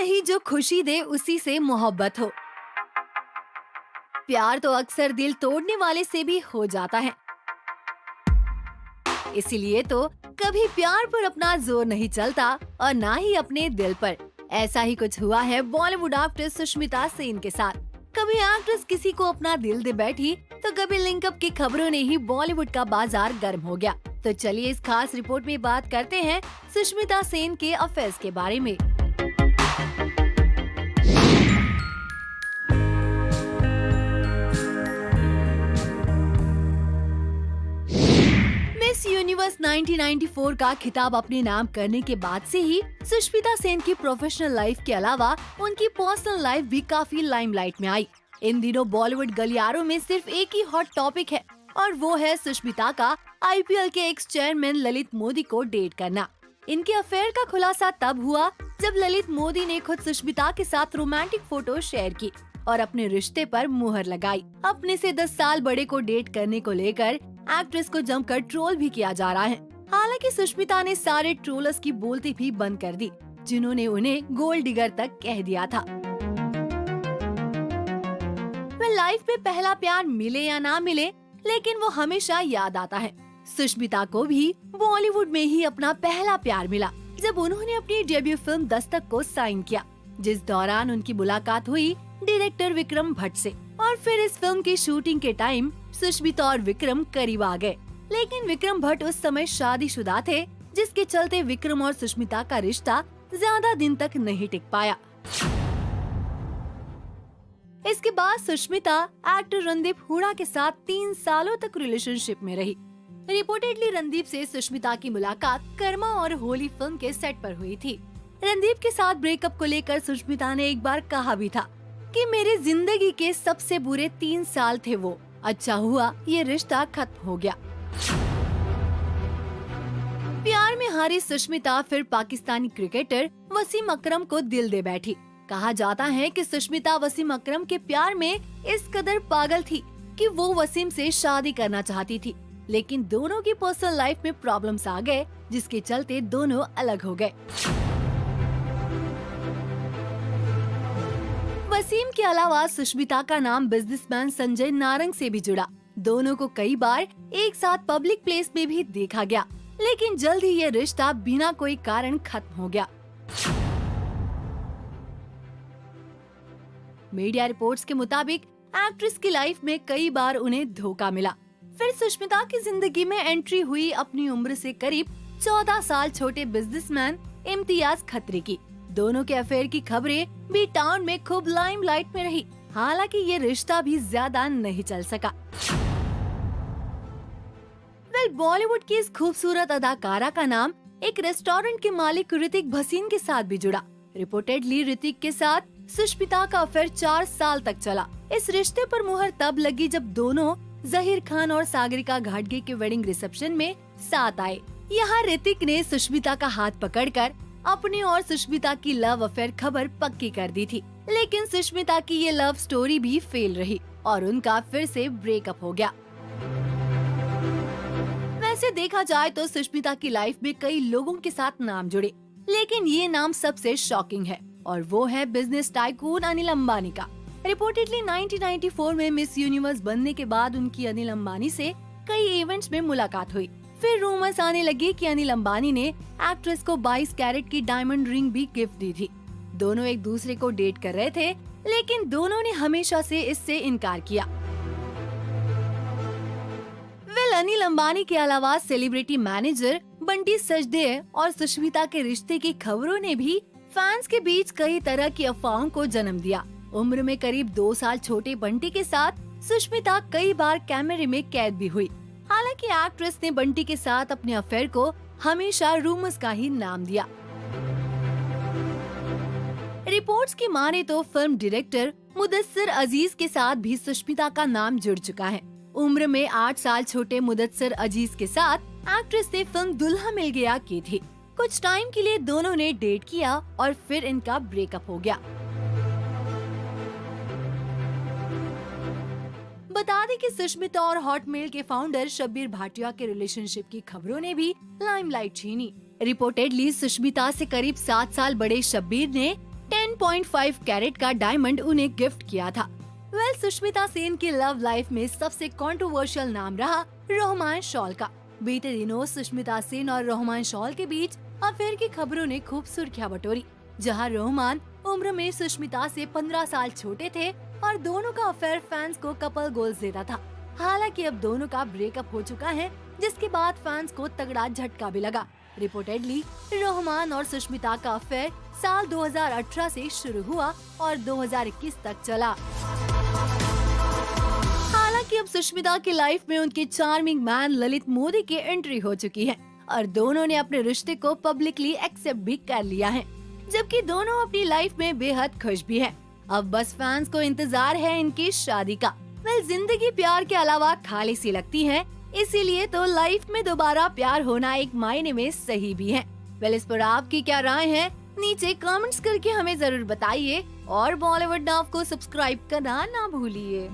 नहीं जो खुशी दे उसी से मोहब्बत हो। प्यार तो अक्सर दिल तोड़ने वाले से भी हो जाता है, इसीलिए तो कभी प्यार पर अपना जोर नहीं चलता और ना ही अपने दिल पर। ऐसा ही कुछ हुआ है बॉलीवुड एक्ट्रेस सुष्मिता सेन के साथ। कभी एक्ट्रेस किसी को अपना दिल दे बैठी तो कभी लिंकअप की खबरों ने ही बॉलीवुड का बाजार गर्म हो गया। तो चलिए इस खास रिपोर्ट में बात करते हैं सुष्मिता सेन के अफेयर्स के बारे में। मिस यूनिवर्स 1994 का खिताब अपने नाम करने के बाद से ही सुष्मिता सेन की प्रोफेशनल लाइफ के अलावा उनकी पर्सनल लाइफ भी काफी लाइमलाइट में आई। इन दिनों बॉलीवुड गलियारों में सिर्फ एक ही हॉट टॉपिक है और वो है सुष्मिता का आईपीएल के एक्स चेयरमैन ललित मोदी को डेट करना। इनके अफेयर का खुलासा तब हुआ जब ललित मोदी ने खुद सुष्मिता के साथ रोमांटिक फोटो शेयर की और अपने रिश्ते पर मुहर लगाई। अपने से 10 साल बड़े को डेट करने को लेकर एक्ट्रेस को जमकर ट्रोल भी किया जा रहा है। हालांकि सुष्मिता ने सारे ट्रोलर्स की बोलती भी बंद कर दी, जिन्होंने उन्हें गोल्ड डिगर तक कह दिया था। वह लाइफ में पहला प्यार मिले या ना मिले, लेकिन वो हमेशा याद आता है। सुष्मिता को भी बॉलीवुड में ही अपना पहला प्यार मिला जब उन्होंने अपनी डेब्यू फिल्म दस्तक को साइन किया, जिस दौरान उनकी मुलाकात हुई डायरेक्टर विक्रम भट्ट से। और फिर इस फिल्म की शूटिंग के टाइम सुष्मिता और विक्रम करीब आ गए, लेकिन विक्रम भट्ट उस समय शादीशुदा थे, जिसके चलते विक्रम और सुष्मिता का रिश्ता ज्यादा दिन तक नहीं टिक पाया। इसके बाद सुष्मिता एक्टर रणदीप हुडा के साथ 3 सालों तक रिलेशनशिप में रही। रिपोर्टेडली रणदीप से सुष्मिता की मुलाकात कर्मा और होली फिल्म के सेट पर हुई थी। रणदीप के साथ ब्रेकअप को लेकर सुष्मिता ने एक बार कहा भी था कि मेरी जिंदगी के सबसे बुरे 3 साल थे वो, अच्छा हुआ ये रिश्ता खत्म हो गया। प्यार में हारी सुष्मिता फिर पाकिस्तानी क्रिकेटर वसीम अकरम को दिल दे बैठी। कहा जाता है कि सुष्मिता वसीम अकरम के प्यार में इस कदर पागल थी कि वो वसीम से शादी करना चाहती थी, लेकिन दोनों की पर्सनल लाइफ में प्रॉब्लम्स आ गए, जिसके चलते दोनों अलग हो गए। वसीम के अलावा सुष्मिता का नाम बिजनेसमैन संजय नारंग से भी जुड़ा। दोनों को कई बार एक साथ पब्लिक प्लेस में भी देखा गया, लेकिन जल्द ही ये रिश्ता बिना कोई कारण खत्म हो गया। मीडिया रिपोर्ट्स के मुताबिक एक्ट्रेस की लाइफ में कई बार उन्हें धोखा मिला। फिर सुष्मिता की जिंदगी में एंट्री हुई अपनी उम्र से करीब 14 साल छोटे बिजनेसमैन इम्तियाज खत्री की। दोनों के अफेयर की खबरें भी टाउन में खूब लाइमलाइट में रही। हालांकि ये रिश्ता भी ज्यादा नहीं चल सका। बॉलीवुड की इस खूबसूरत अदाकारा का नाम एक रेस्टोरेंट के मालिक ऋतिक भसीन के साथ भी जुड़ा। रिपोर्टेडली ऋतिक के साथ सुष्मिता का अफेयर 4 साल तक चला। इस रिश्ते पर मुहर तब लगी जब दोनों जहीर खान और सागरिका घाटगे के वेडिंग रिसेप्शन में साथ आए। यहाँ ऋतिक ने सुष्मिता का हाथ पकड़कर अपनी और सुष्मिता की लव अफेयर खबर पक्की कर दी थी, लेकिन सुष्मिता की ये लव स्टोरी भी फेल रही और उनका फिर से ब्रेकअप हो गया। वैसे देखा जाए तो सुष्मिता की लाइफ में कई लोगों के साथ नाम जुड़े, लेकिन ये नाम सबसे शॉकिंग है और वो है बिजनेस टाइकून अनिल अंबानी का। रिपोर्टेडली 1994 में मिस यूनिवर्स बनने के बाद उनकी अनिल अंबानी से कई इवेंट्स में मुलाकात हुई। फिर रूमर्स आने लगे कि अनिल अंबानी ने एक्ट्रेस को 22 कैरेट की डायमंड रिंग भी गिफ्ट दी थी। दोनों एक दूसरे को डेट कर रहे थे, लेकिन दोनों ने हमेशा से इससे इनकार किया। अनिल अंबानी के अलावा सेलिब्रिटी मैनेजर बंटी सचदेव और सुष्मिता के रिश्ते की खबरों ने भी फैंस के बीच कई तरह की अफवाहों को जन्म दिया। उम्र में करीब 2 साल छोटे बंटी के साथ सुष्मिता कई बार कैमरे में कैद भी हुई। हालांकि एक्ट्रेस ने बंटी के साथ अपने अफेयर को हमेशा रूमर्स का ही नाम दिया। रिपोर्ट्स की माने तो फिल्म डायरेक्टर मुदस्सिर अजीज के साथ भी सुष्मिता का नाम जुड़ चुका है। उम्र में 8 साल छोटे मुदस्सिर अजीज के साथ एक्ट्रेस ने फिल्म दुल्हा मिल गया की थी। कुछ टाइम के लिए दोनों ने डेट किया और फिर इनका ब्रेकअप हो गया। बता दें कि सुष्मिता और हॉटमेल के फाउंडर शब्बीर भाटिया के रिलेशनशिप की खबरों ने भी लाइमलाइट छीनी। रिपोर्टेडली सुष्मिता से करीब 7 साल बड़े शब्बीर ने 10.5 कैरेट का डायमंड उन्हें गिफ्ट किया था। सुष्मिता सेन की लव लाइफ में सबसे कंट्रोवर्शियल नाम रहा रोहमान शॉल का। बीते दिनों सुष्मिता सेन और रोहमान शॉल के बीच अफेयर की खबरों ने खूब सुर्खियां बटोरी, जहां रोहमान उम्र में सुष्मिता से 15 साल छोटे थे और दोनों का अफेयर फैंस को कपल गोल्स देता था। हालांकि अब दोनों का ब्रेकअप हो चुका है, जिसके बाद फैंस को तगड़ा झटका भी लगा। रिपोर्टेडली रोहमान और सुष्मिता का अफेयर साल 2018 से शुरू हुआ और 2021 तक चला। हालांकि अब सुष्मिता की लाइफ में उनके चार्मिंग मैन ललित मोदी की एंट्री हो चुकी है और दोनों ने अपने रिश्ते को पब्लिकली एक्सेप्ट भी कर लिया है, जबकि दोनों अपनी लाइफ में बेहद खुश भी हैं। अब बस फैंस को इंतजार है इनकी शादी का। जिंदगी प्यार के अलावा खाली सी लगती है, इसीलिए तो लाइफ में दोबारा प्यार होना एक मायने में सही भी है। इस पर आपकी क्या राय है, नीचे कमेंट्स करके हमें जरूर बताइए और बॉलीवुड नाव को सब्सक्राइब करना ना भूलिए।